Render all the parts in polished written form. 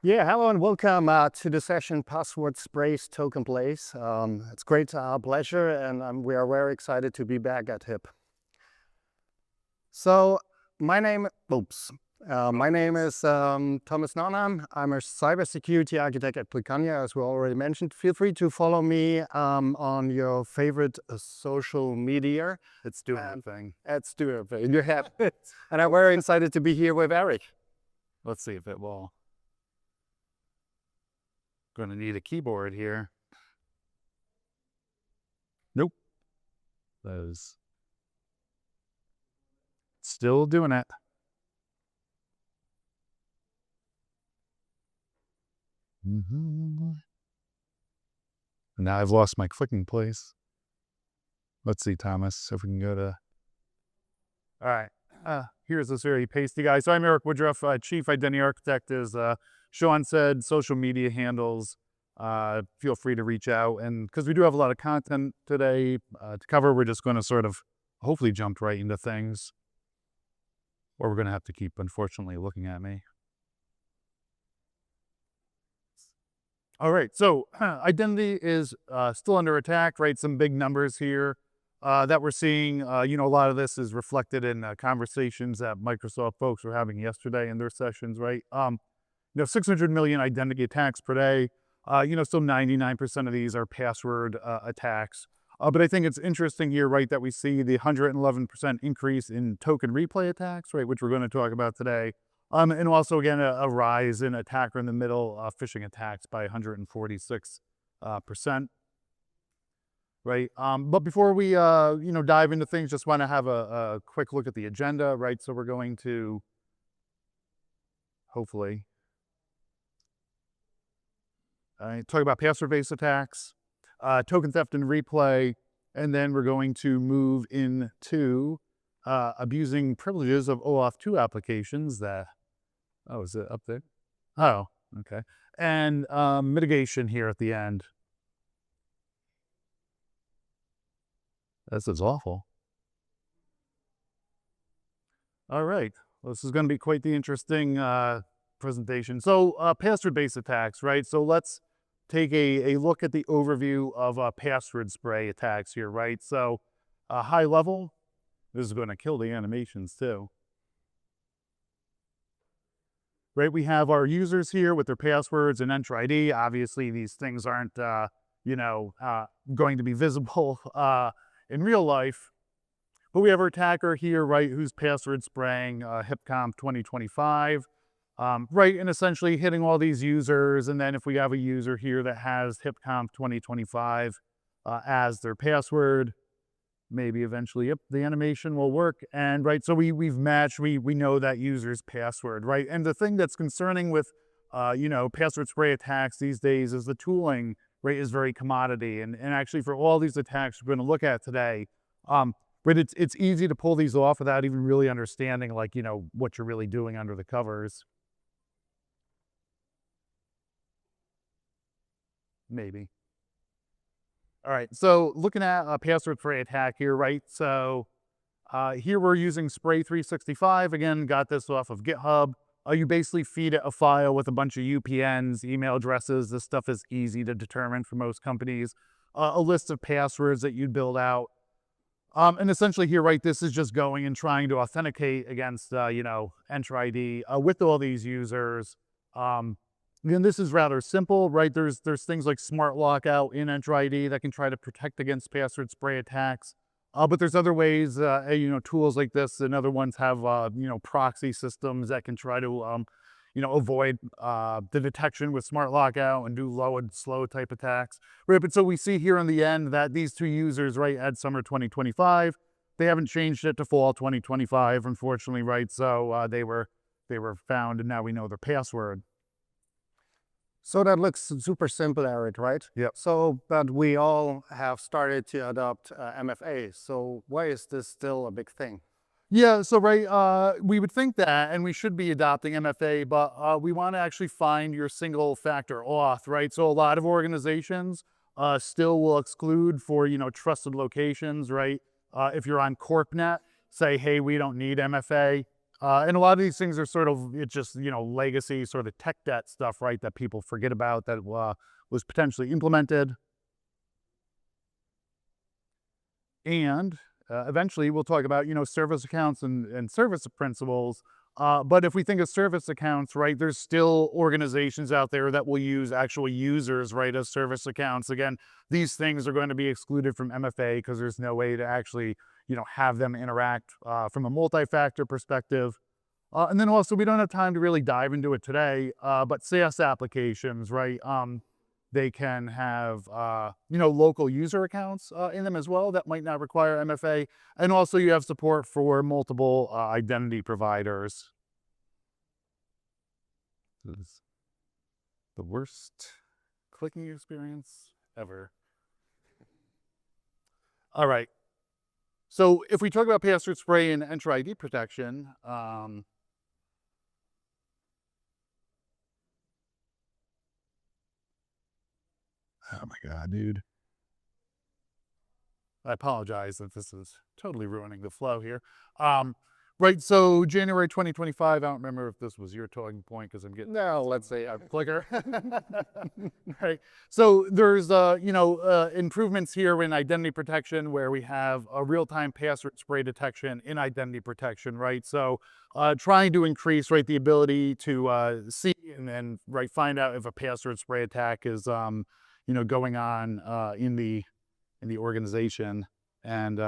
Yeah, hello and welcome to the session Password Sprays Token Plays. It's great pleasure, and we are very excited to be back at HIP. So my name is Thomas Naunheim. I'm a cybersecurity architect at glueckkanja, as we already mentioned. Feel free to follow me on your favorite social media. It's doing a thing. It's doing a thing. You have it. And I'm very excited to be here with Eric. Let's see if it will. Going to need a keyboard here. Nope. Those. Still doing it. Now I've lost my clicking place. Let's see, Thomas, if we can go to... All right. Here's this very pasty guy. So I'm Eric Woodruff, Chief Identity Architect, as Sean said, social media handles. Feel free to reach out. And because we do have a lot of content today to cover, we're just going to sort of hopefully jump right into things. Or we're going to have to keep, unfortunately, looking at me. All right, so identity is still under attack, right? Some big numbers here that we're seeing. A lot of this is reflected in conversations that Microsoft folks were having yesterday in their sessions, right? 600 million identity attacks per day. So 99% of these are password attacks. But I think it's interesting here, right, that we see the 111% increase in token replay attacks, right, which we're going to talk about today. And also, again, a rise in attacker-in-the-middle phishing attacks by 146%, right? But before we, dive into things, just want to have a quick look at the agenda, right? So we're going to, hopefully, talk about password-based attacks, token theft and replay, and then we're going to move into abusing privileges of OAuth 2 applications that... Oh, is it up there? Oh, okay. And mitigation here at the end. This is awful. All right. Well, this is going to be quite the interesting presentation. So password-based attacks, right? So let's take a look at the overview of password spray attacks here, right? So high level, this is going to kill the animations too. Right, we have our users here with their passwords and Entra ID. Obviously, these things aren't, going to be visible in real life. But we have our attacker here, right, who's password spraying HipConf 2025, right, and essentially hitting all these users. And then if we have a user here that has HipConf 2025 as their password, maybe eventually, yep, the animation will work. And right, so we've matched, we know that user's password, right? And the thing that's concerning with, password spray attacks these days is the tooling, right, is very commodity. And actually for all these attacks we're going to look at today, right, it's easy to pull these off without even really understanding, like, what you're really doing under the covers. Maybe. All right, so looking at a password spray attack here, right? So here we're using Spray 365. Again, got this off of GitHub. You basically feed it a file with a bunch of UPNs, email addresses. This stuff is easy to determine for most companies. A list of passwords that you'd build out. And essentially here, right, this is just going and trying to authenticate against, Entra ID with all these users. Again, this is rather simple, right? There's things like smart lockout in Entra ID that can try to protect against password spray attacks. But there's other ways, tools like this and other ones have, proxy systems that can try to, avoid the detection with smart lockout and do low and slow type attacks. Right, but so we see here in the end that these two users, right, had summer 2025. They haven't changed it to fall 2025, unfortunately, right? So they were found, and now we know their password. So that looks super simple, Eric, right? Yep. So, but we all have started to adopt MFA. So why is this still a big thing? Yeah, so right, we would think that, and we should be adopting MFA, but we want to actually find your single factor auth, right? So a lot of organizations still will exclude for, trusted locations, right? If you're on CorpNet, say, hey, we don't need MFA. And a lot of these things are sort of, it's just, legacy sort of tech debt stuff, right, that people forget about that was potentially implemented. And eventually we'll talk about, service accounts and service principals. But if we think of service accounts, right, there's still organizations out there that will use actual users, right, as service accounts. Again, these things are going to be excluded from MFA because there's no way to actually, have them interact from a multi-factor perspective. And then also, we don't have time to really dive into it today, but SaaS applications, right, they can have, local user accounts in them as well that might not require MFA. And also you have support for multiple identity providers. This is the worst clicking experience ever. All right. So if we talk about password spray and Entra ID protection, oh my God, dude. I apologize if this is totally ruining the flow here. Right, so January 2025, I don't remember if this was your talking point because I'm getting... No, let's say a clicker. Right, so there's, improvements here in identity protection where we have a real-time password spray detection in identity protection, right? So trying to increase, right, the ability to see and right, find out if a password spray attack is, going on in the organization. And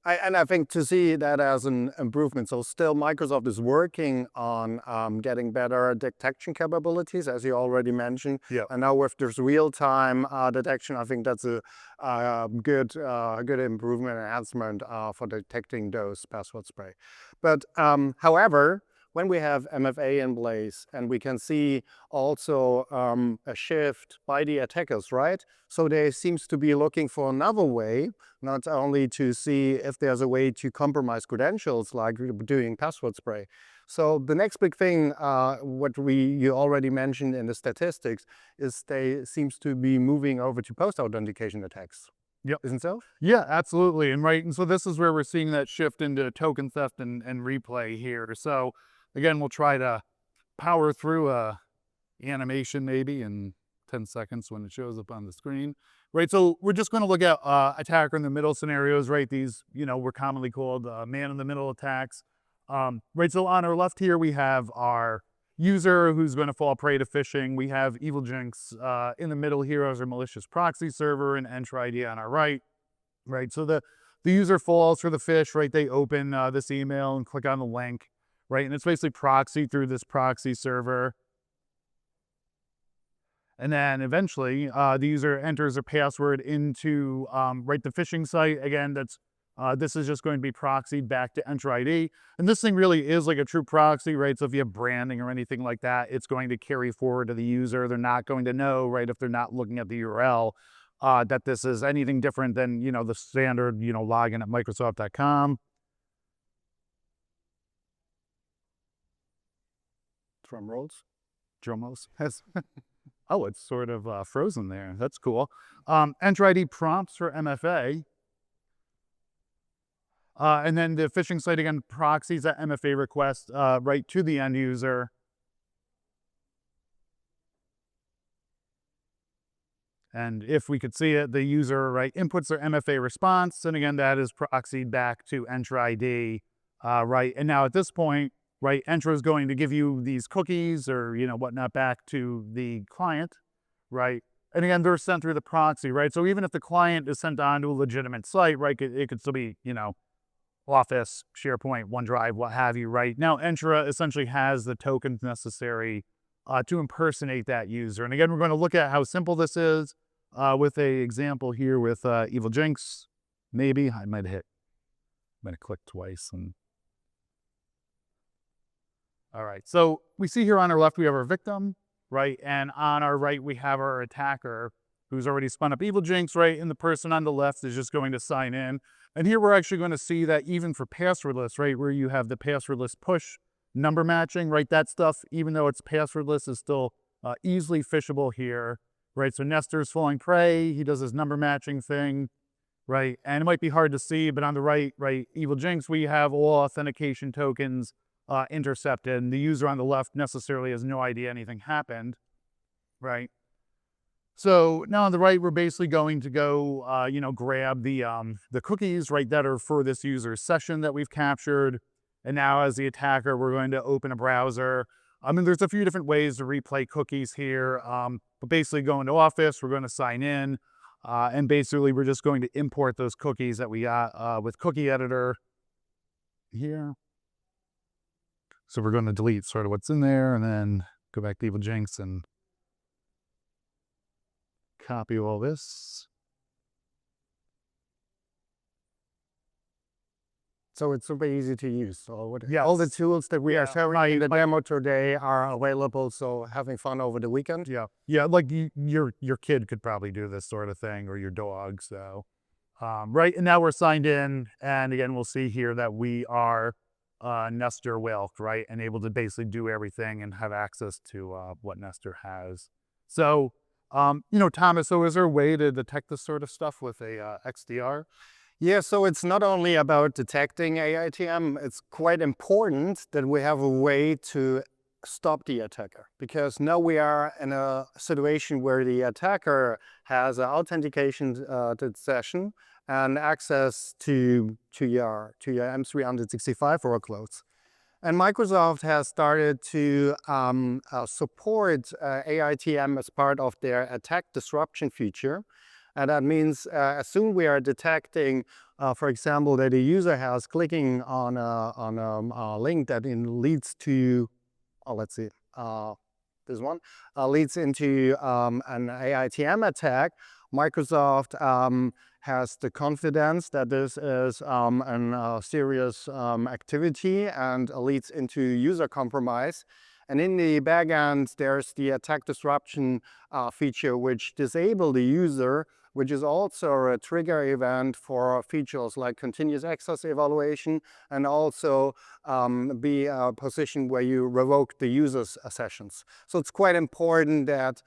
I think to see that as an improvement. So still Microsoft is working on getting better detection capabilities, as you already mentioned. Yeah. And now with this real-time detection, I think that's a good improvement, enhancement for detecting those password spray. But however, when we have MFA in place and we can see also a shift by the attackers, right? So they seems to be looking for another way, not only to see if there's a way to compromise credentials like doing password spray. So the next big thing, what you already mentioned in the statistics, is they seems to be moving over to post-authentication attacks. Yep. Isn't so? Yeah, absolutely. And right, and so this is where we're seeing that shift into token theft and replay here. So again, we'll try to power through a animation maybe in 10 seconds when it shows up on the screen. Right, so we're just going to look at attacker in the middle scenarios, right? These, were commonly called man in the middle attacks. Right, so on our left here, we have our user who's going to fall prey to phishing. We have Evil Jinx in the middle here as our malicious proxy server, and Entra ID on our right. Right, so the user falls for the phish, right? They open this email and click on the link. Right, and it's basically proxied through this proxy server. And then eventually the user enters a password into right, the phishing site. Again, this is just going to be proxied back to Entra ID. And this thing really is like a true proxy, right? So if you have branding or anything like that, it's going to carry forward to the user. They're not going to know, right, if they're not looking at the URL, that this is anything different than, the standard, login at Microsoft.com. Drum rolls. Drum rolls. Oh, it's sort of frozen there. That's cool. Entra ID prompts for MFA. And then the phishing site, again, proxies that MFA request right to the end user. And if we could see it, the user, right, inputs their MFA response. And again, that is proxied back to Entra ID, right? And now at this point, right, Entra is going to give you these cookies or, whatnot back to the client, right? And again, they're sent through the proxy, right? So even if the client is sent on to a legitimate site, right, it could still be, Office, SharePoint, OneDrive, what have you, right? Now, Entra essentially has the tokens necessary to impersonate that user. And again, we're going to look at how simple this is with an example here with Evil Jinx. Maybe I might have clicked twice. And all right, so we see here on our left, we have our victim, right? And on our right, we have our attacker who's already spun up Evil Jinx, right? And the person on the left is just going to sign in. And here we're actually going to see that even for passwordless, right, where you have the passwordless push number matching, right? That stuff, even though it's passwordless, is still easily phishable here, right? So Nestor's falling prey. He does his number matching thing, right? And it might be hard to see, but on the right, Evil Jinx, we have all authentication tokens intercepted, and the user on the left necessarily has no idea anything happened, right? So now on the right, we're basically going to go, grab the cookies, right, that are for this user's session that we've captured. And now as the attacker, we're going to open a browser. I mean, there's a few different ways to replay cookies here, but basically go into Office, we're going to sign in, and basically we're just going to import those cookies that we got with Cookie Editor here. So we're going to delete sort of what's in there and then go back to Evil Jinx and copy all this. So it's super easy to use. So Yes. all the tools that we are showing in the Like- demo today are available. So having fun over the weekend. Yeah, like your kid could probably do this sort of thing, or your dog. So, right, and now we're signed in, and again, we'll see here that we are Nestor Wilk, right, and able to basically do everything and have access to what Nestor has. So, Thomas, so is there a way to detect this sort of stuff with a XDR? Yeah, so it's not only about detecting AiTM, it's quite important that we have a way to stop the attacker, because now we are in a situation where the attacker has an authentication session and access to your M365 workloads. And Microsoft has started to support AiTM as part of their attack disruption feature. And that means as soon we are detecting, for example, that a user has clicking on a link that leads to, let's see, this one, leads into an AiTM attack, Microsoft has the confidence that this is a serious activity and leads into user compromise. And in the backend, there's the attack disruption feature, which disables the user, which is also a trigger event for features like continuous access evaluation, and also be a position where you revoke the user's sessions. So it's quite important that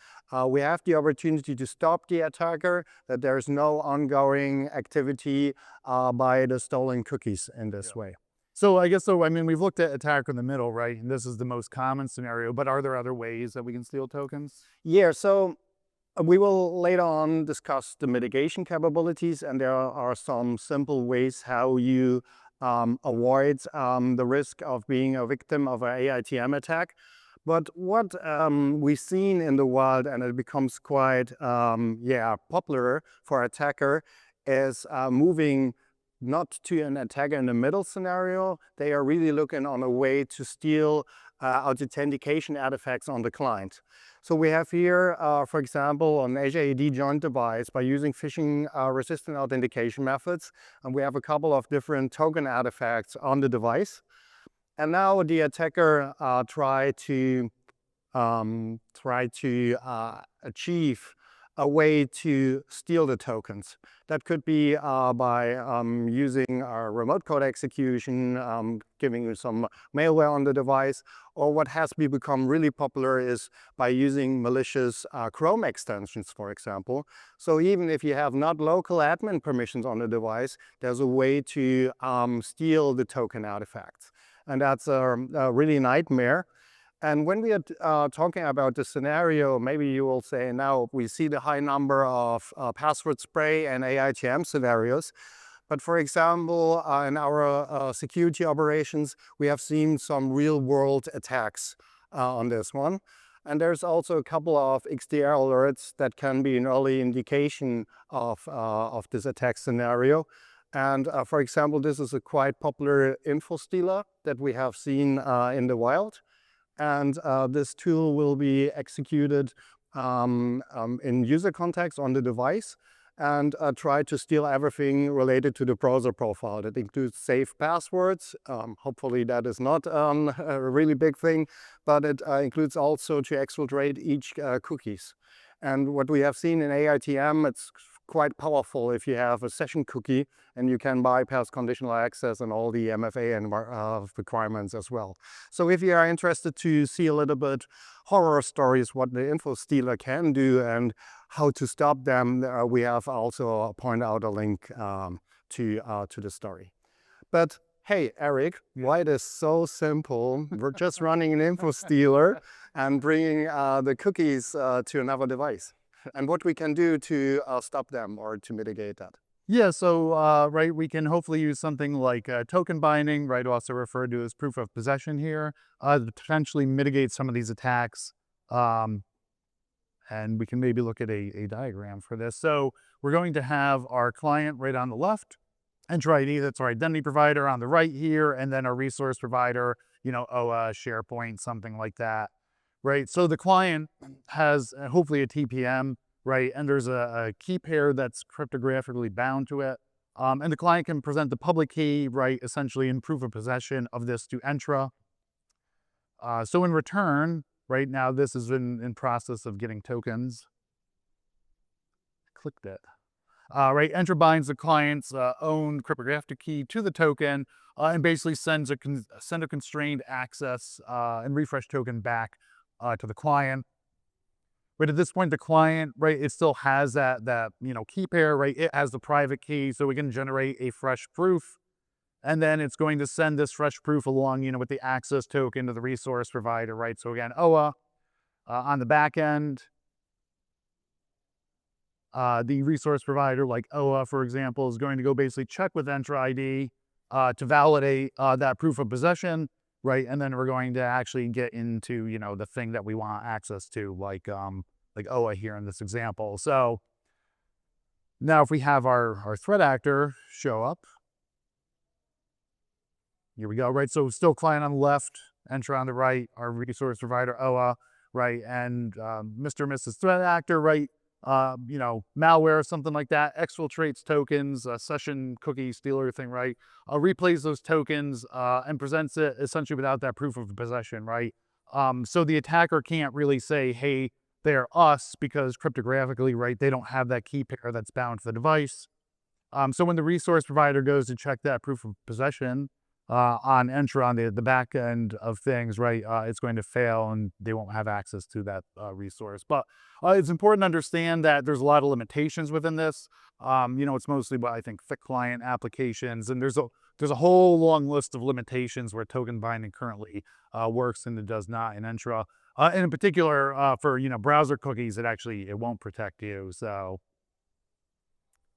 we have the opportunity to stop the attacker, that there's no ongoing activity by the stolen cookies in this way. So I guess, I mean, we've looked at attack in the middle, right? And this is the most common scenario, but are there other ways that we can steal tokens? Yeah, so we will later on discuss the mitigation capabilities, and there are some simple ways how you avoid the risk of being a victim of an AiTM attack. But what we've seen in the wild, and it becomes quite popular for attacker, is moving not to an attacker in the middle scenario. They are really looking on a way to steal authentication artifacts on the client. So we have here, for example, an Azure AD joint device by using phishing resistant authentication methods. And we have a couple of different token artifacts on the device. And now the attacker try to achieve a way to steal the tokens. That could be by using remote code execution, giving you some malware on the device, or what has become really popular is by using malicious Chrome extensions, for example. So even if you have not local admin permissions on the device, there's a way to steal the token artifacts. And that's a really nightmare. And when we are talking about the scenario, maybe you will say, now we see the high number of password spray and AiTM scenarios. But for example, in our security operations, we have seen some real world attacks on this one. And there's also a couple of XDR alerts that can be an early indication of this attack scenario. And for example, this is a quite popular info stealer that we have seen in the wild. And this tool will be executed in user context on the device and try to steal everything related to the browser profile. That includes safe passwords. Hopefully that is not a really big thing, but it includes also to exfiltrate each cookies. And what we have seen in AiTM, it's quite powerful if you have a session cookie and you can bypass conditional access and all the MFA and requirements as well. So if you are interested to see a little bit horror stories, what the info stealer can do and how to stop them, we have also point out a link to the story. But hey, Eric, why it is so simple? We're just running an info stealer and bringing the cookies to another device. And what we can do to stop them or to mitigate that. Yeah, so right, we can hopefully use something like token binding, right, also referred to as proof of possession here, to potentially mitigate some of these attacks. And we can maybe look at a diagram for this. So we're going to have our client right on the left, Entra ID, that's our identity provider on the right here, and then our resource provider, OA, SharePoint, something like that, right? So the client has hopefully a TPM, right? And there's a key pair that's cryptographically bound to it. And the client can present the public key, right, essentially in proof of possession of this to Entra. So in return, right now, this is in process of getting tokens. Clicked it. Right, Entra binds the client's own cryptographic key to the token and basically send a constrained access and refresh token back to the client. But at this point, the client, right, it still has that key pair, right? It has the private key, so we can generate a fresh proof. And then it's going to send this fresh proof along, with the access token to the resource provider, right? So again, OA on the back end. The resource provider, like OA, for example, is going to go basically check with Entra ID to validate that proof of possession, right? And then we're going to actually get into, the thing that we want access to, like OA here in this example. So now if we have our threat actor show up, here we go, right? So still client on the left, Entra on the right, our resource provider, OA, right? And Mr. and Mrs. Threat Actor, right? Malware or something like that, exfiltrates tokens, session cookie stealer thing, right? Replays those tokens and presents it essentially without that proof of possession, right? So the attacker can't really say, hey, they're us, because cryptographically, right, they don't have that key pair that's bound to the device. So when the resource provider goes to check that proof of possession on Entra on the back end of things, right, it's going to fail and they won't have access to that resource. But it's important to understand that there's a lot of limitations within this. It's mostly what I think thick client applications, and there's a whole long list of limitations where token binding currently works and it does not in Entra. And in particular, for browser cookies, it won't protect you. So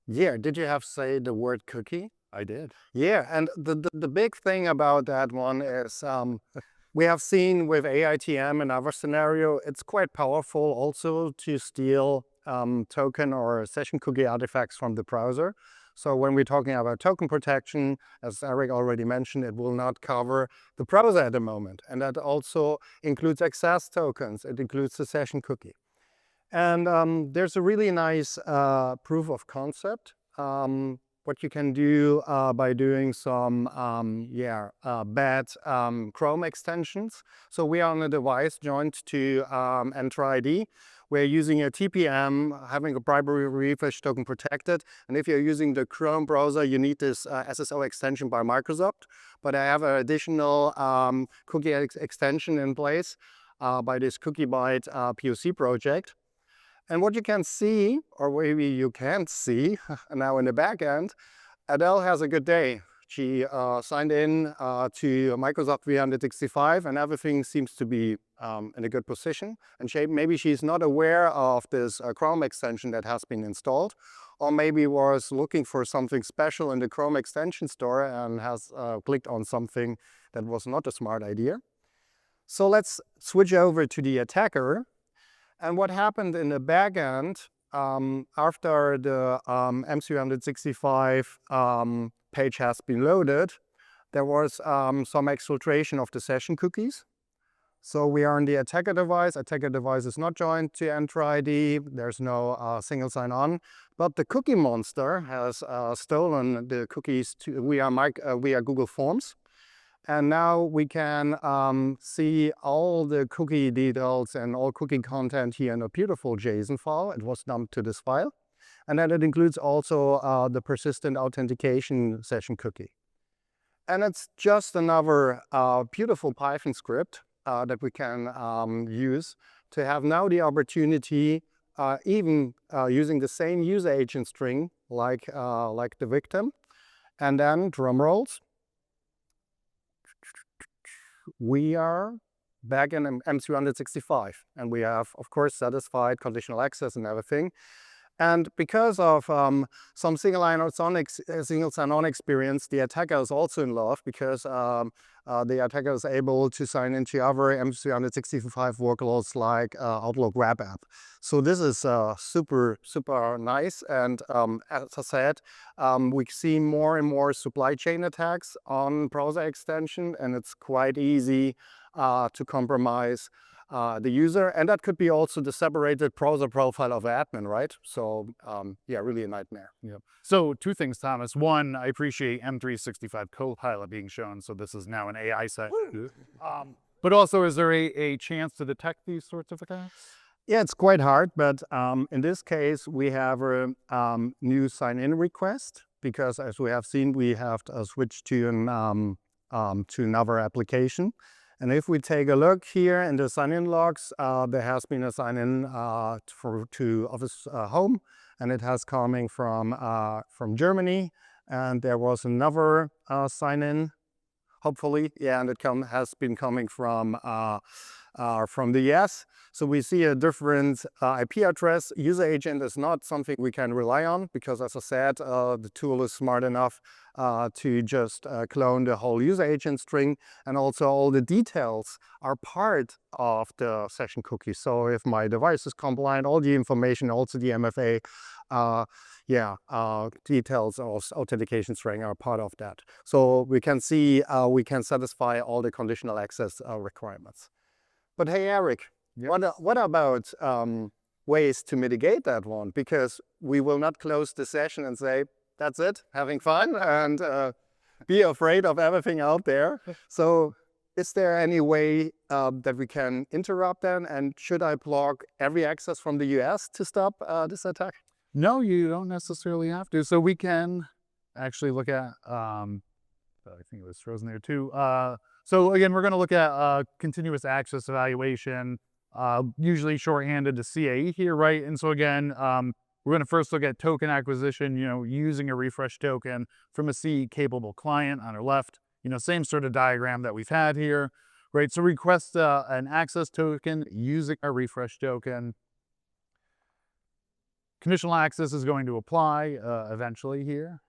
yeah, did you have say the word cookie? I did. Yeah, and the big thing about that one is we have seen with AiTM and other scenario, it's quite powerful also to steal token or session cookie artifacts from the browser. So when we're talking about token protection, as Eric already mentioned, it will not cover the browser at the moment. And that also includes access tokens. It includes the session cookie. And there's a really nice proof of concept. What you can do by doing some bad Chrome extensions. So we are on a device joined to Entra ID. We're using a TPM, having a primary refresh token protected. And if you're using the Chrome browser, you need this SSO extension by Microsoft. But I have an additional cookie extension in place by this Cookie Byte POC project. And what you can see, or maybe you can't see now in the back end, Adele has a good day. She signed in to Microsoft 365 and everything seems to be in a good position. And maybe she's not aware of this Chrome extension that has been installed, or maybe was looking for something special in the Chrome extension store and has clicked on something that was not a smart idea. So let's switch over to the attacker. And what happened in the back end after the M365 page has been loaded, there was some exfiltration of the session cookies. So we are on the attacker device. Attacker device is not joined to Entra ID. There's no single sign-on. But the cookie monster has stolen the cookies via Google Forms. And now we can see all the cookie details and all cookie content here in a beautiful JSON file. It was dumped to this file. And then it includes also the persistent authentication session cookie. And it's just another beautiful Python script that we can use to have now the opportunity, even using the same user agent string like the victim. And then, drum rolls, we are back in M365, and we have, of course, satisfied conditional access and everything. And because of some single sign-on experience, the attacker is also in love, because the attacker is able to sign into other M365 workloads like Outlook web app. So this is super nice. And as I said, we see more and more supply chain attacks on browser extension, and it's quite easy to compromise the user, and that could be also the separated browser profile of an admin, right? So yeah, really a nightmare. Yep. So two things, Thomas. One, I appreciate M365 Copilot being shown, so this is now an AI site. But also, is there a chance to detect these sorts of attacks? Yeah, it's quite hard, but in this case, we have a new sign-in request, because as we have seen, we have switched to another application. And if we take a look here in the sign-in logs, there has been a sign-in to Office Home, and it has coming from Germany. And there was another sign-in, hopefully, yeah, and it has been coming from the US. So we see a different IP address. User agent is not something we can rely on, because, as I said, the tool is smart enough to just clone the whole user agent string, and also all the details are part of the session cookie. So if my device is compliant, all the information, also the MFA, details of authentication string are part of that. So we can see we can satisfy all the conditional access requirements. But hey, Eric, what about ways to mitigate that one? Because we will not close the session and say, that's it, having fun, and be afraid of everything out there. So is there any way that we can interrupt them? And should I block every access from the US to stop this attack? No, you don't necessarily have to. So we can actually look at, I think it was frozen there too. So again, we're going to look at continuous access evaluation, usually shorthanded to CAE here, right? And so again, we're going to first look at token acquisition, using a refresh token from a CE-capable client on our left. Same sort of diagram that we've had here, right? So request an access token using a refresh token. Conditional access is going to apply eventually here,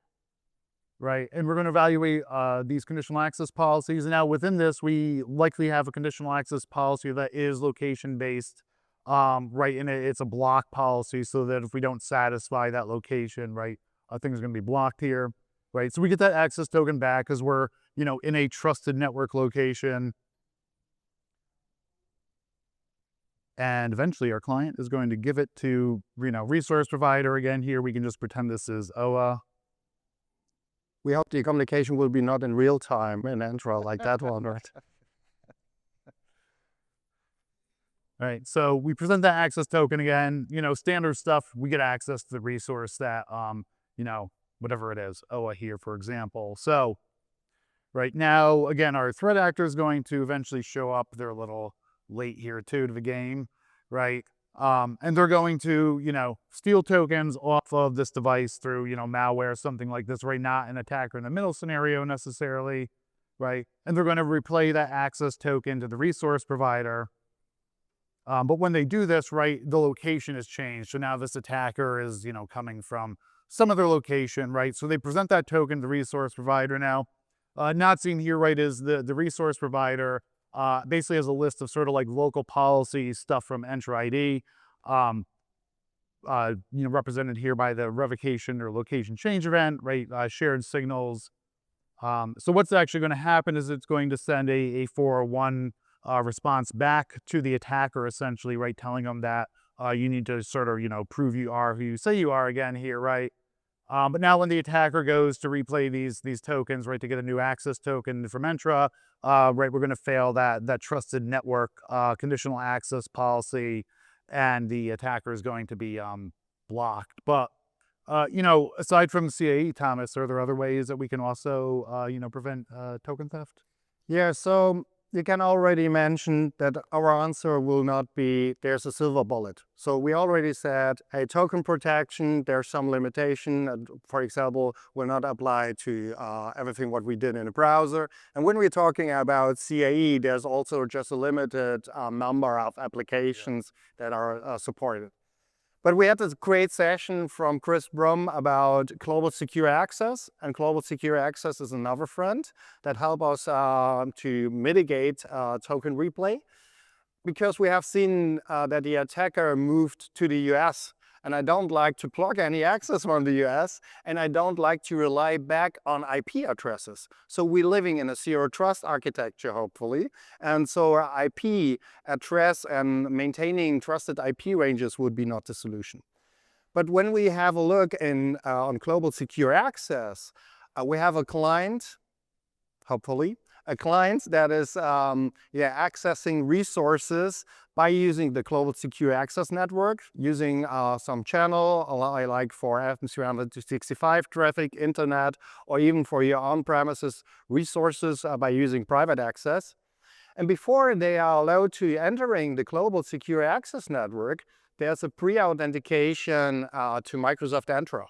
right? And we're going to evaluate these conditional access policies. Now within this, we likely have a conditional access policy that is location-based, right? And it's a block policy, so that if we don't satisfy that location, right, things are going to be blocked here, right? So we get that access token back because we're, in a trusted network location. And eventually our client is going to give it to, resource provider. Again, here we can just pretend this is OA. We hope the communication will be not in real time in Entra like that one, right? All right, so we present that access token again, standard stuff. We get access to the resource that, whatever it is, OA here, for example. So right now, again, our threat actor is going to eventually show up. They're a little late here too to the game, right? And they're going to, steal tokens off of this device through, malware, something like this, right? Not an attacker in the middle scenario necessarily, right? And they're going to replay that access token to the resource provider. But when they do this, right, the location is changed. So now this attacker is, coming from some other location, right? So they present that token to the resource provider. Now, not seen here, right, is the resource provider basically has a list of sort of like local policy stuff from Entra ID, represented here by the revocation or location change event, right? Shared signals. So what's actually going to happen is it's going to send a 401 response back to the attacker, essentially, right? Telling them that you need to sort of, prove you are who you say you are again here, right? But now when the attacker goes to replay these tokens, right, to get a new access token from Entra, right, we're going to fail that trusted network conditional access policy, and the attacker is going to be blocked. But Aside from CAE, Thomas, are there other ways that we can also, prevent token theft? Yeah, so you can already mention that our answer will not be there's a silver bullet. So we already said, hey, token protection, there's some limitation. For example, will not apply to everything what we did in the browser. And when we're talking about CAE, there's also just a limited number of applications that are supported. But we had this great session from Chris Brum about global secure access, and global secure access is another front that help us to mitigate token replay, because we have seen that the attacker moved to the US, and I don't like to block any access from the US, and I don't like to rely back on IP addresses. So we're living in a zero trust architecture, hopefully. And so our IP address and maintaining trusted IP ranges would be not the solution. But when we have a look on global secure access, we have a client, hopefully, a client that is accessing resources by using the global secure access network, using some channel, like for M365 traffic, internet, or even for your on-premises resources by using private access. And before they are allowed to entering the global secure access network, there's a pre-authentication to Microsoft Entra.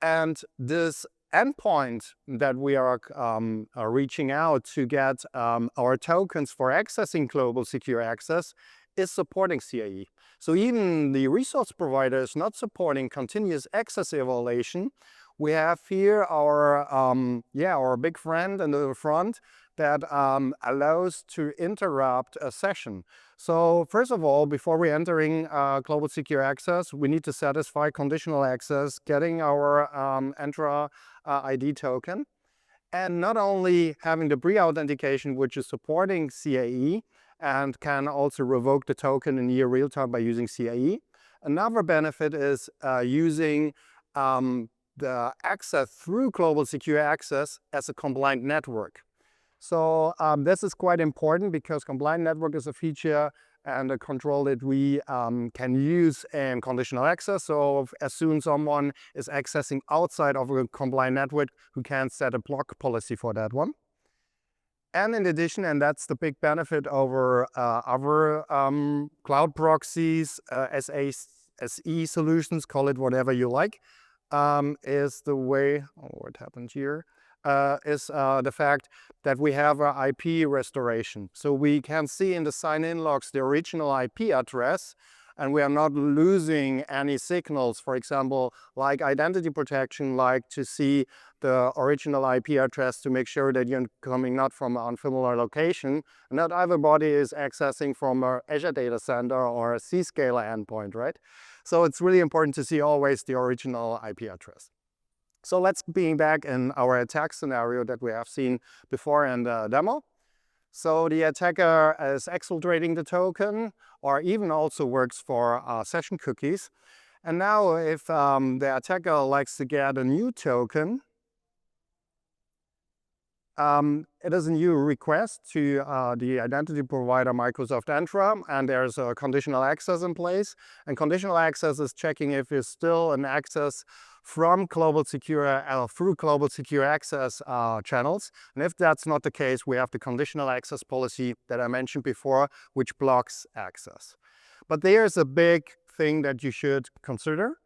And this endpoint that we are reaching out to get our tokens for accessing global secure access is supporting CAE. So even the resource provider is not supporting continuous access evaluation. We have here our big friend in the front that allows to interrupt a session. So first of all, before we're entering global secure access, we need to satisfy conditional access, getting our Entra ID token, and not only having the pre-authentication, which is supporting CAE and can also revoke the token in near real time by using CAE. Another benefit is using the access through global secure access as a compliant network. So this is quite important because compliant network is a feature and a control that we can use in conditional access. So as soon as someone is accessing outside of a compliant network, we can set a block policy for that one. And in addition, and that's the big benefit over other cloud proxies, SE solutions, call it whatever you like, is the way, what happened here, is the fact that we have our IP restoration. So we can see in the sign-in logs the original IP address, and we are not losing any signals, for example, like identity protection, like to see the original IP address to make sure that you're coming not from an unfamiliar location, and not everybody is accessing from an Azure data center or a Zscaler endpoint, right? So it's really important to see always the original IP address. So let's be back in our attack scenario that we have seen before in the demo. So the attacker is exfiltrating the token, or even also works for session cookies. And now if the attacker likes to get a new token, it is a new request to the identity provider Microsoft Entra, and there's a conditional access in place. And conditional access is checking if there's still an access from global secure through global secure access channels. And if that's not the case, we have the conditional access policy that I mentioned before, which blocks access. But there's a big thing that you should consider.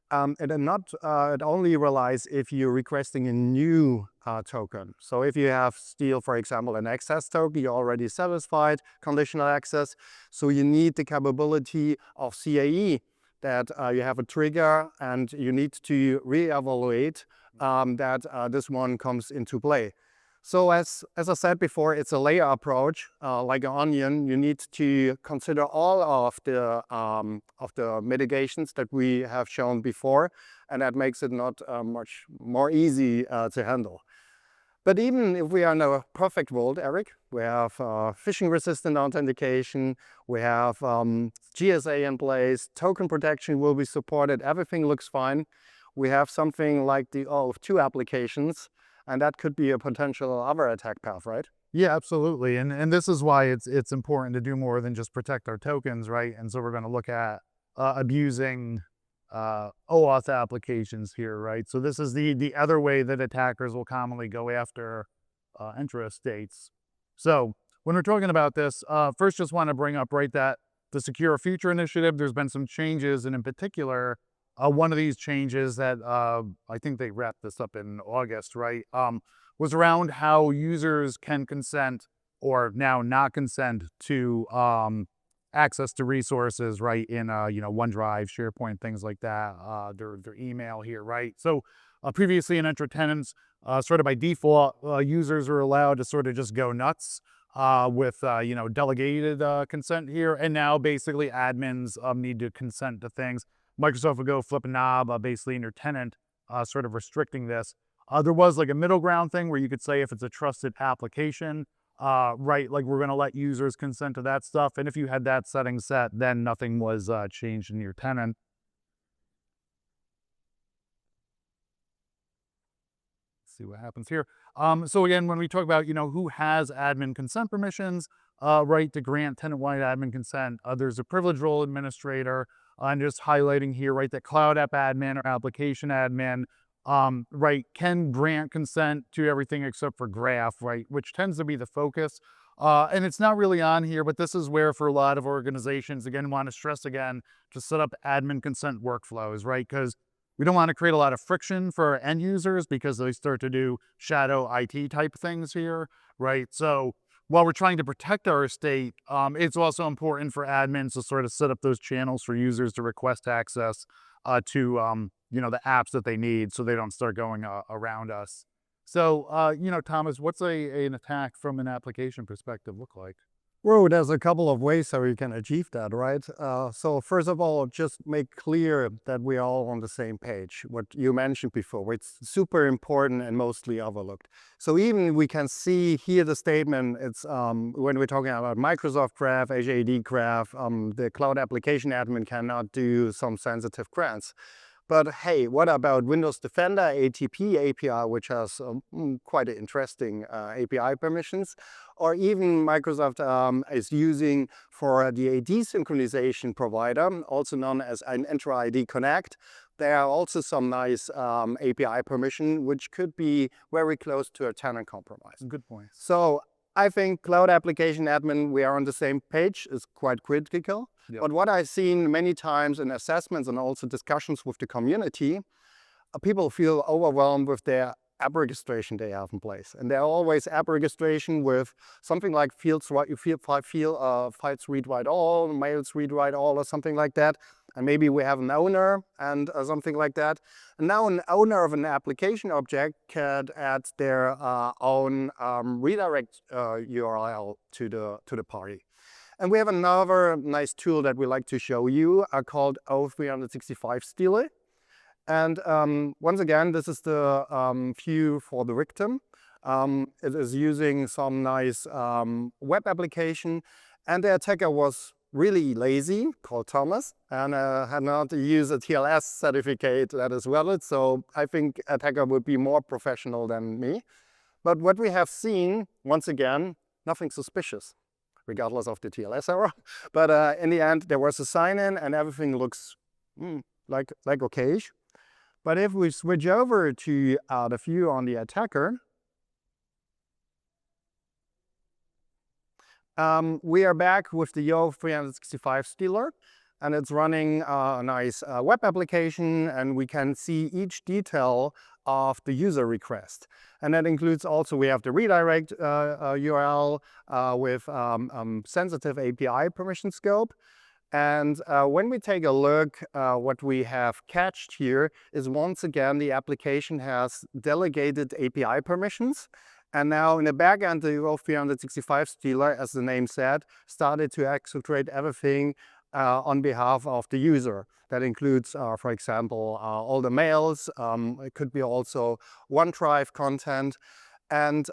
It only relies if you're requesting a new token. So if you have still, for example, an access token, you already satisfied conditional access. So you need the capability of CAE that you have a trigger and you need to reevaluate that this one comes into play. So as I said before, it's a layer approach, like an onion. You need to consider all of the mitigations that we have shown before, and that makes it not much more easy to handle. But even if we are in a perfect world, Eric, we have phishing-resistant authentication, we have GSA in place, token protection will be supported, everything looks fine. We have something like the OAuth2 applications, and that could be a potential other attack path, right? Yeah, absolutely. And this is why it's important to do more than just protect our tokens, right? And so we're going to look at abusing OAuth applications here, right? So this is the other way that attackers will commonly go after Entra estates. So when we're talking about this, first just want to bring up, right, that the Secure Future Initiative, there's been some changes, and in particular, one of these changes that I think they wrapped this up in August, right, was around how users can consent or now not consent to access to resources, right, in OneDrive, SharePoint, things like that, their email here, right? So previously in Entra tenants, sort of by default, users are allowed to sort of just go nuts with delegated consent here, and now basically admins need to consent to things. Microsoft would go flip a knob basically in your tenant, sort of restricting this. There was like a middle ground thing where you could say if it's a trusted application, right, like we're going to let users consent to that stuff, and if you had that setting set, then nothing was changed in your tenant. Let's see what happens here. So again, when we talk about who has admin consent permissions, right, to grant tenant-wide admin consent, there's a privilege role administrator. I'm just highlighting here, right, that cloud app admin or application admin, right, can grant consent to everything except for graph, right, which tends to be the focus. And it's not really on here, but this is where for a lot of organizations, again, want to stress again, to set up admin consent workflows, right? Because we don't want to create a lot of friction for our end users because they start to do shadow IT type things here, right? So while we're trying to protect our estate, it's also important for admins to sort of set up those channels for users to request access to the apps that they need, so they don't start going around us. So Thomas, what's an attack from an application perspective look like? Well, there's a couple of ways how you can achieve that, right? So first of all, just make clear that we are all on the same page. What you mentioned before, it's super important and mostly overlooked. So even we can see here the statement, it's when we're talking about Microsoft Graph, Azure AD Graph, the cloud application admin cannot do some sensitive grants. But hey, what about Windows Defender ATP API, which has quite interesting API permissions? Or even Microsoft is using for the AD synchronization provider, also known as an Entra ID Connect. There are also some nice API permission, which could be very close to a tenant compromise. Good point. So I think cloud application admin, we are on the same page, is quite critical. Yep. But what I've seen many times in assessments and also discussions with the community, people feel overwhelmed with their app registration they have in place. And there are always app registration with something like files read write all, mails read write all, or something like that. And maybe we have an owner and something like that. And now an owner of an application object can add their own redirect URL to the party. And we have another nice tool that we like to show you called O365 Stealer. And once again, this is the view for the victim. It is using some nice web application, and the attacker was really lazy, called Thomas, and had not used a TLS certificate that is valid. So I think attacker would be more professional than me. But what we have seen, once again, nothing suspicious, regardless of the TLS error. But in the end, there was a sign-in, and everything looks like okay-ish. But if we switch over to the view on the attacker, we are back with the O365 Stealer, and it's running a nice web application, and we can see each detail of the user request. And that includes also, we have the redirect URL with sensitive API permission scope. And when we take a look, what we have catched here is once again, the application has delegated API permissions. And now in the backend, the O365 Stealer, as the name said, started to exfiltrate everything on behalf of the user. That includes, for example, all the mails. It could be also OneDrive content. And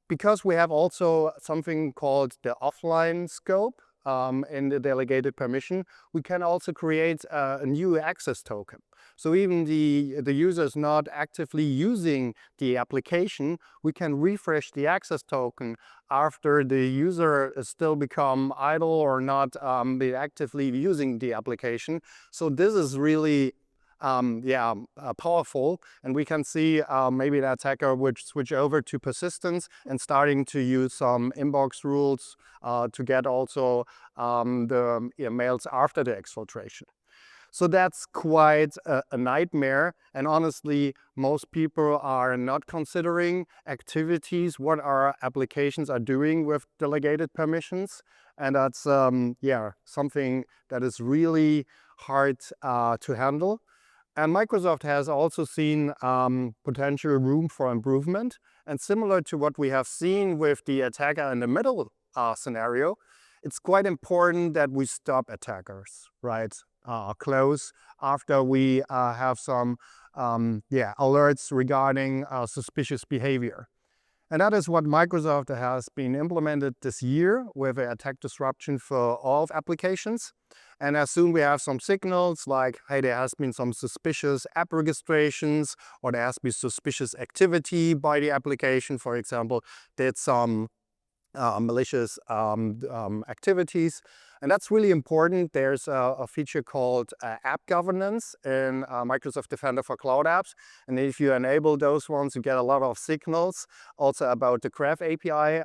because we have also something called the offline scope, in the delegated permission, we can also create a new access token. So even the user is not actively using the application, we can refresh the access token after the user is still become idle or not be actively using the application. So this is really powerful, and we can see maybe the attacker would switch over to persistence and starting to use some inbox rules to get also the emails after the exfiltration. So that's quite a nightmare, and honestly, most people are not considering activities, what our applications are doing with delegated permissions, and that's something that is really hard to handle. And Microsoft has also seen potential room for improvement, and similar to what we have seen with the attacker in the middle scenario, it's quite important that we stop attackers, right? Close after we have some alerts regarding suspicious behavior. And that is what Microsoft has been implemented this year with an attack disruption for all applications. And as soon we have some signals like, hey, there has been some suspicious app registrations, or there has been suspicious activity by the application, for example, did some malicious activities. And that's really important. There's a feature called app governance in Microsoft Defender for Cloud Apps. And if you enable those ones, you get a lot of signals also about the Graph API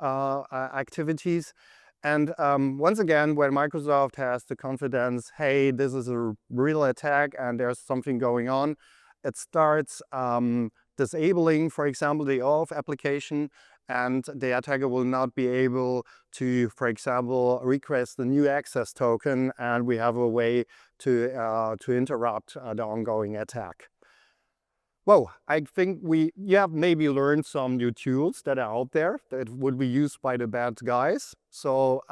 activities. And once again, when Microsoft has the confidence, hey, this is a real attack and there's something going on, it starts disabling, for example, the OAuth application, and the attacker will not be able to, for example, request the new access token, and we have a way to interrupt the ongoing attack. Well, I think you have maybe learned some new tools that are out there that would be used by the bad guys. So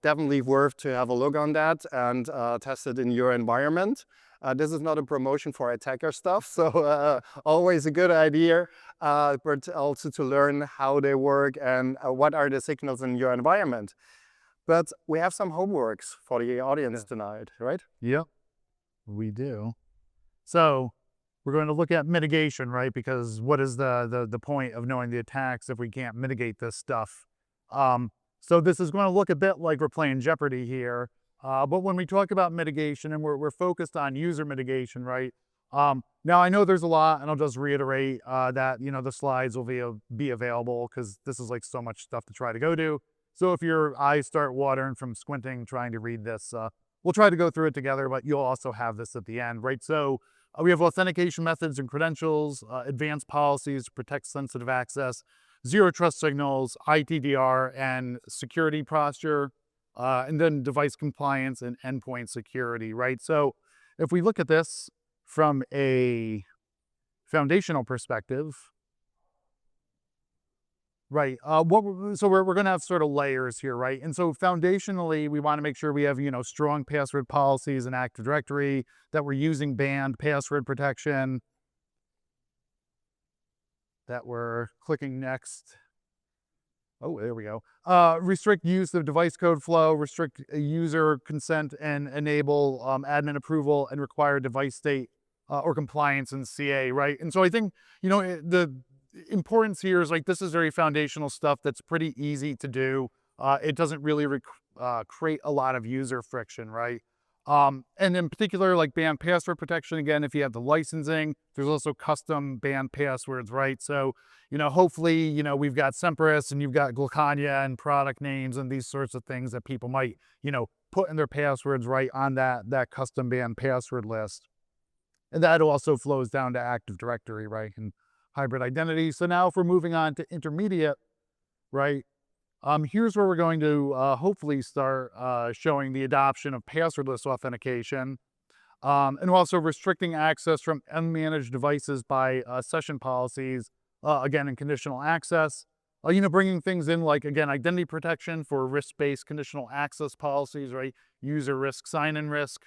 definitely worth to have a look on that and test it in your environment. This is not a promotion for attacker stuff, so always a good idea, but also to learn how they work and what are the signals in your environment. But we have some homeworks for the audience tonight, right? Yep, we do. So we're going to look at mitigation, right? Because what is the point of knowing the attacks if we can't mitigate this stuff? So this is going to look a bit like we're playing Jeopardy here. But when we talk about mitigation, and we're focused on user mitigation, right? Now I know there's a lot, and I'll just reiterate that the slides will be available because this is like so much stuff to try to go to. So if your eyes start watering from squinting trying to read this, we'll try to go through it together, but you'll also have this at the end, right? So we have authentication methods and credentials, advanced policies to protect sensitive access, zero trust signals, ITDR, and security posture. And then device compliance and endpoint security, right? So if we look at this from a foundational perspective, right, so we're going to have sort of layers here, right? And so foundationally, we want to make sure we have, strong password policies and Active Directory, that we're using banned password protection, that we're clicking next. Oh, there we go. Restrict use of device code flow, restrict user consent, and enable admin approval and require device state or compliance in CA, right? And so I think, the importance here is like, this is very foundational stuff that's pretty easy to do. It doesn't really create a lot of user friction, right? And in particular, like banned password protection, again, if you have the licensing, there's also custom banned passwords, right? So, hopefully, we've got Semperis and you've got glueckkanja and product names and these sorts of things that people might, put in their passwords right on that custom banned password list. And that also flows down to Active Directory, right? And hybrid identity. So now if we're moving on to intermediate, right? Here's where we're going to hopefully start showing the adoption of passwordless authentication, and also restricting access from unmanaged devices by session policies, again, in conditional access. Bringing things in like, again, identity protection for risk-based conditional access policies, right? User risk, sign-in risk.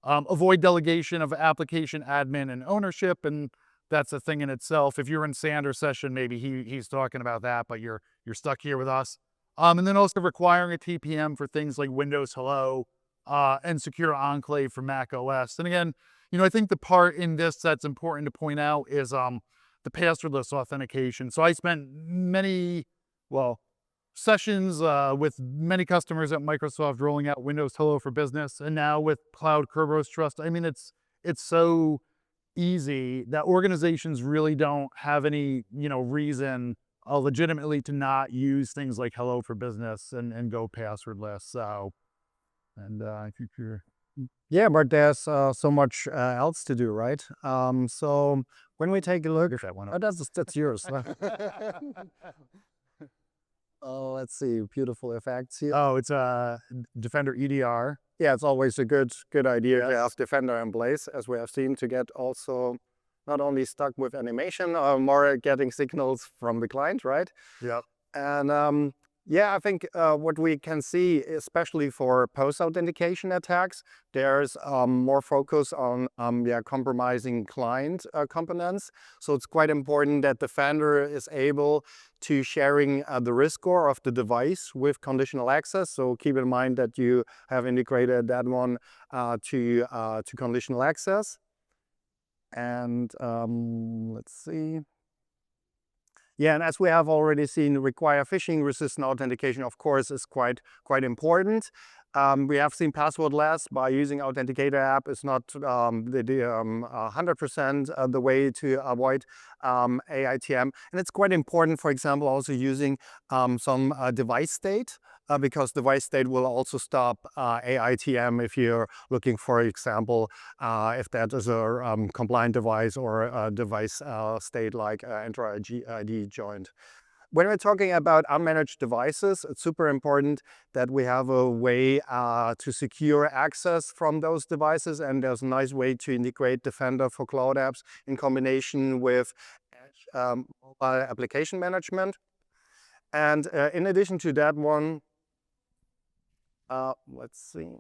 Avoid delegation of application admin and ownership, and that's a thing in itself. If you're in Sanders' session, maybe he's talking about that, but you're stuck here with us. And then also requiring a TPM for things like Windows Hello and Secure Enclave for Mac OS. And again, I think the part in this that's important to point out is the passwordless authentication. So I spent many, sessions with many customers at Microsoft rolling out Windows Hello for Business, and now with Cloud Kerberos Trust. I mean, it's so easy that organizations really don't have any reason legitimately to not use things like Hello for Business and go passwordless. So, and I think you're. Yeah, but there's so much else to do, right? So when we take a look, that's yours. Oh, let's see, beautiful effects here. Oh, it's a Defender EDR. Yeah, it's always a good idea to have Defender in place, as we have seen, to get also not only stuck with animation, more getting signals from the client, right? Yeah. And yeah, I think what we can see, especially for post-authentication attacks, there's more focus on compromising client components. So it's quite important that the Defender is able to sharing the risk score of the device with conditional access. So keep in mind that you have integrated that one to conditional access. And let's see. Yeah, and as we have already seen, require phishing-resistant authentication, of course, is quite important. We have seen passwordless by using Authenticator app is not 100% the way to avoid AiTM. And it's quite important, for example, also using some device state, because device state will also stop AiTM if you're looking, for example, if that is a compliant device or a device state like Entra ID joined. When we're talking about unmanaged devices, it's super important that we have a way to secure access from those devices, and there's a nice way to integrate Defender for cloud apps in combination with mobile application management. And in addition to that one, let's see.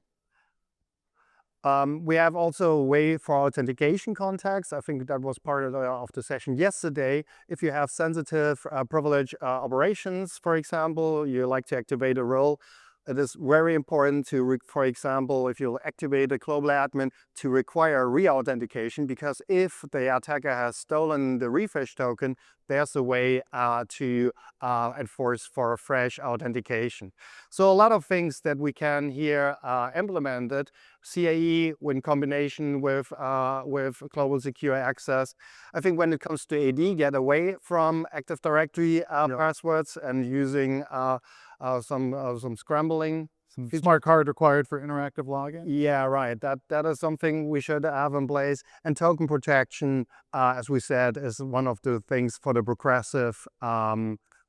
We have also a way for authentication contacts. I think that was part of the session yesterday. If you have sensitive privilege operations, for example, you like to activate a role, it is very important to, for example, if you activate a global admin, to require re-authentication, because if the attacker has stolen the refresh token, there's a way to enforce for a fresh authentication. So a lot of things that we can here implemented. CAE in combination with global secure access. I think when it comes to AD, get away from Active Directory passwords and using some scrambling. Smart card required for interactive login. Yeah, right. That is something we should have in place. And token protection, as we said, is one of the things for the progressive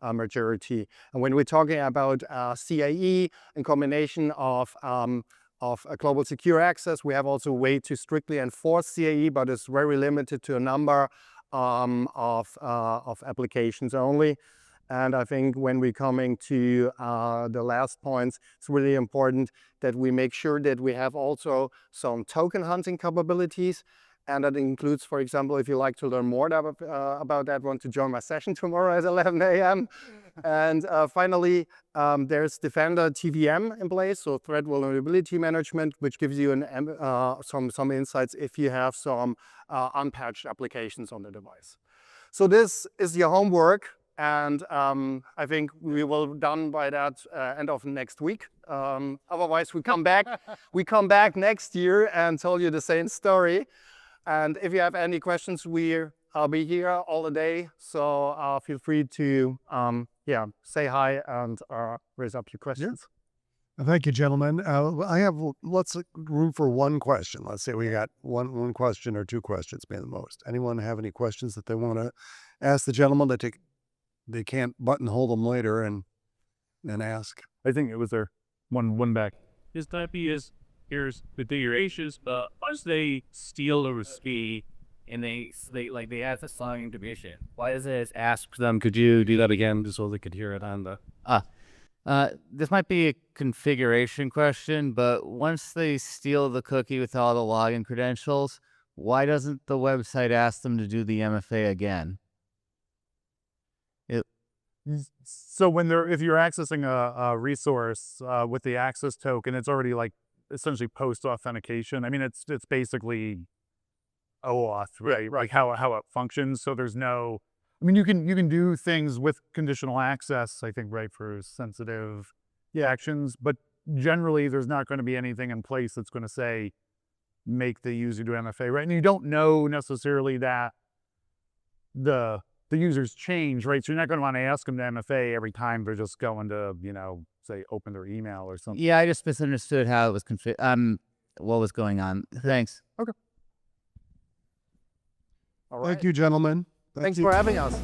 maturity. And when we're talking about CAE in combination of a global secure access, we have also a way to strictly enforce CAE, but it's very limited to a number of applications only. And I think when we're coming to the last points, it's really important that we make sure that we have also some token hunting capabilities. And that includes, for example, if you like to learn more about that one, to join my session tomorrow at 11 a.m. And finally, there's Defender TVM in place, so Threat Vulnerability Management, which gives you some insights if you have some unpatched applications on the device. So this is your homework. And I think we will be done by that end of next week. Otherwise, we come back next year and tell you the same story. And if you have any questions, I'll be here all the day. So feel free to say hi and raise up your questions. Yeah. Thank you, gentlemen. I have room for one question. Let's say we got one question or two questions, maybe the most. Anyone have any questions that they want to ask the gentleman that they can't buttonhole them later and ask? I think it was there. One back. This type is here's configurations, but once they steal a receipt and they add the song information, why does it ask them, could you do that again, just so they could hear it on the this might be a configuration question, but once they steal the cookie with all the login credentials, why doesn't the website ask them to do the MFA again? So if you're accessing a resource with the access token, it's already like essentially post authentication. I mean, it's basically OAuth, right? Like how it functions. So there's no, I mean, you can do things with conditional access, I think, right, for sensitive actions, but generally there's not going to be anything in place that's going to say make the user do MFA, right? And you don't know necessarily that the users change, right? So you're not going to want to ask them to MFA every time they're just going to, say open their email or something. Yeah, I just misunderstood how it was what was going on. Thanks. All right. Thank you, gentlemen. Thanks for having us.